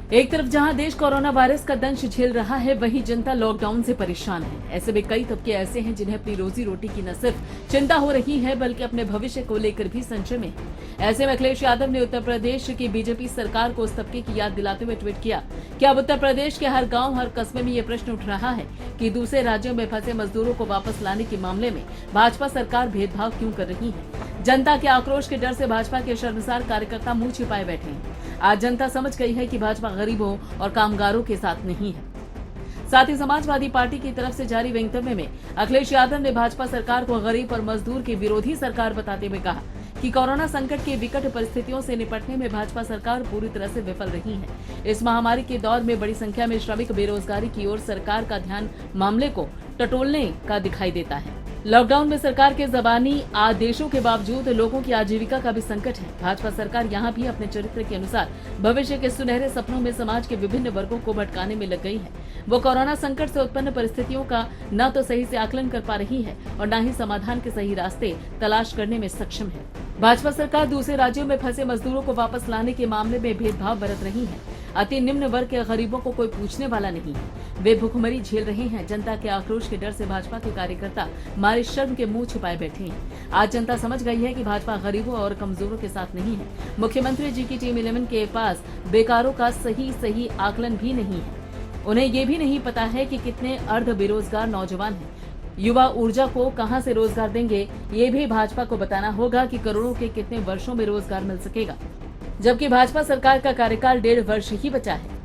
एक तरफ जहां देश कोरोना वायरस का दंश झेल रहा है, वहीं जनता लॉकडाउन से परेशान है। ऐसे में कई तबके ऐसे हैं जिन्हें अपनी रोजी रोटी की न सिर्फ चिंता हो रही है, बल्कि अपने भविष्य को लेकर भी संशय में है। ऐसे में अखिलेश यादव ने उत्तर प्रदेश की बीजेपी सरकार को उस तबके की याद दिलाते हुए ट्वीट किया कि अब उत्तर प्रदेश के हर गाँव, हर कस्बे में ये प्रश्न उठ रहा है कि दूसरे राज्यों में फंसे मजदूरों को वापस लाने के मामले में भाजपा सरकार भेदभाव क्यों कर रही है। जनता के आक्रोश के डर से भाजपा के शर्मसार कार्यकर्ता मुंह छिपाए बैठे हैं। आज जनता समझ गई है कि भाजपा गरीबों और कामगारों के साथ नहीं है। साथ ही समाजवादी पार्टी की तरफ से जारी वक्तव्य में अखिलेश यादव ने भाजपा सरकार को गरीब और मजदूर की विरोधी सरकार बताते हुए कहा कि कोरोना संकट की विकट परिस्थितियों से निपटने में भाजपा सरकार पूरी तरह से विफल रही है। इस महामारी के दौर में बड़ी संख्या में श्रमिक बेरोजगारी की ओर सरकार का ध्यान मामले को टटोलने का दिखाई देता है। लॉकडाउन में सरकार के जबानी आदेशों के बावजूद लोगों की आजीविका का भी संकट है। भाजपा सरकार यहाँ भी अपने चरित्र के अनुसार भविष्य के सुनहरे सपनों में समाज के विभिन्न वर्गों को भटकाने में लग गई है। वो कोरोना संकट से उत्पन्न परिस्थितियों का न तो सही से आकलन कर पा रही है और न ही समाधान के सही रास्ते तलाश करने में सक्षम है। भाजपा सरकार दूसरे राज्यों में फंसे मजदूरों को वापस लाने के मामले में भेदभाव बरत रही है। अति निम्न वर्ग के गरीबों को कोई पूछने वाला नहीं है। वे भूखमरी झेल रहे हैं। जनता के आक्रोश के डर से भाजपा के कार्यकर्ता मारे शर्म के मुंह छिपाए बैठे हैं। आज जनता समझ गई है कि भाजपा गरीबों और कमजोरों के साथ नहीं है। मुख्यमंत्री जी की टीम 11 के पास बेकारों का सही आकलन भी नहीं है। उन्हें ये भी नहीं पता है कि कितने अर्ध बेरोजगार नौजवान हैं। युवा ऊर्जा को कहां से रोजगार देंगे, ये भी भाजपा को बताना होगा कि करोड़ों के कितने वर्षों में रोजगार मिल सकेगा, जबकि भाजपा सरकार का कार्यकाल 1.5 वर्ष ही बचा है।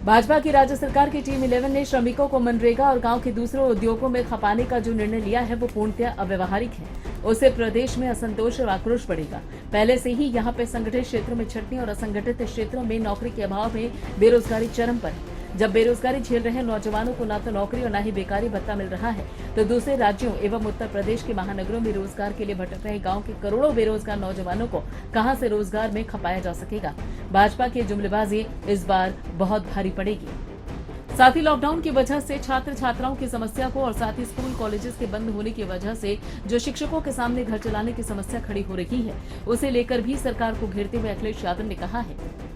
भाजपा की राज्य सरकार की टीम 11 ने श्रमिकों को मनरेगा और गांव के दूसरे उद्योगों में खपाने का जो निर्णय लिया है वो पूर्णतः अव्यवहारिक है। उससे प्रदेश में असंतोष और आक्रोश बढ़ेगा। पहले से ही यहाँ पे संगठित क्षेत्रों में छटनी और असंगठित क्षेत्रों में नौकरी के अभाव में बेरोजगारी चरम पर है। जब बेरोजगारी झेल रहे नौजवानों को न तो नौकरी और न ही बेकारी भत्ता मिल रहा है, तो दूसरे राज्यों एवं उत्तर प्रदेश के महानगरों में रोजगार के लिए भटक रहे गांव के करोड़ों बेरोजगार नौजवानों को कहां से रोजगार में खपाया जा सकेगा। भाजपा की जुमलेबाजी इस बार बहुत भारी पड़ेगी। साथ ही लॉकडाउन की वजह से छात्र छात्राओं की समस्या को और साथ ही स्कूल कॉलेजेस के बंद होने की वजह से जो शिक्षकों के सामने घर चलाने की समस्या खड़ी हो रही है, उसे लेकर भी सरकार को घेरते हुए अखिलेश यादव ने कहा है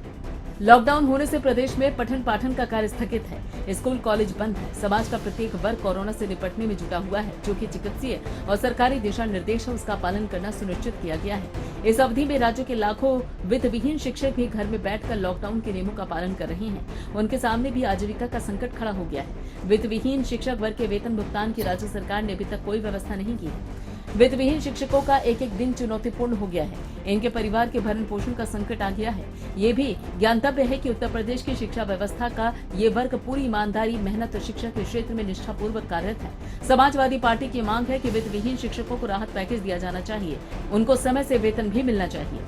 लॉकडाउन होने से प्रदेश में पठन पाठन का कार्य स्थगित है। स्कूल कॉलेज बंद है। समाज का प्रत्येक वर्ग कोरोना से निपटने में जुटा हुआ है। जो कि चिकित्सीय और सरकारी दिशा निर्देश है, उसका पालन करना सुनिश्चित किया गया है। इस अवधि में राज्य के लाखों वित्त विहीन शिक्षक भी घर में बैठकर लॉकडाउन के नियमों का पालन कर रहे हैं। उनके सामने भी आजीविका का संकट खड़ा हो गया है। वित्त विहीन शिक्षक वर्ग के वेतन भुगतान की राज्य सरकार ने अभी तक कोई व्यवस्था नहीं की है। वित्त विहीन शिक्षकों का एक एक दिन चुनौतीपूर्ण हो गया है। इनके परिवार के भरण पोषण का संकट आ गया है। ये भी ज्ञातव्य है कि उत्तर प्रदेश की शिक्षा व्यवस्था का ये वर्ग पूरी ईमानदारी, मेहनत और शिक्षा के क्षेत्र में निष्ठापूर्वक कार्यरत है। समाजवादी पार्टी की मांग है कि वित्त विहीन शिक्षकों को राहत पैकेज दिया जाना चाहिए। उनको समय से वेतन भी मिलना चाहिए।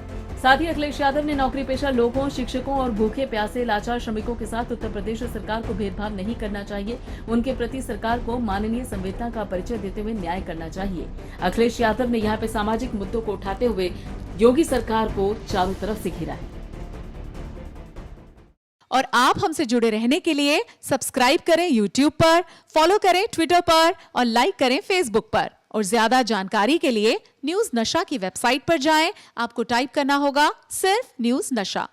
साथ ही अखिलेश यादव ने नौकरी पेशा लोगों, शिक्षकों और भूखे प्यासे लाचार श्रमिकों के साथ उत्तर प्रदेश सरकार को भेदभाव नहीं करना चाहिए। उनके प्रति सरकार को माननीय संवेदना का परिचय देते हुए न्याय करना चाहिए। अखिलेश यादव ने यहाँ पे सामाजिक मुद्दों को उठाते हुए योगी सरकार को चारों तरफ से घेरा है। और आप हमसे जुड़े रहने के लिए सब्सक्राइब करें YouTube पर, फॉलो करें ट्विटर पर और लाइक करें Facebook पर। और ज्यादा जानकारी के लिए न्यूज नशा की वेबसाइट पर जाएं। आपको टाइप करना होगा सिर्फ न्यूज नशा।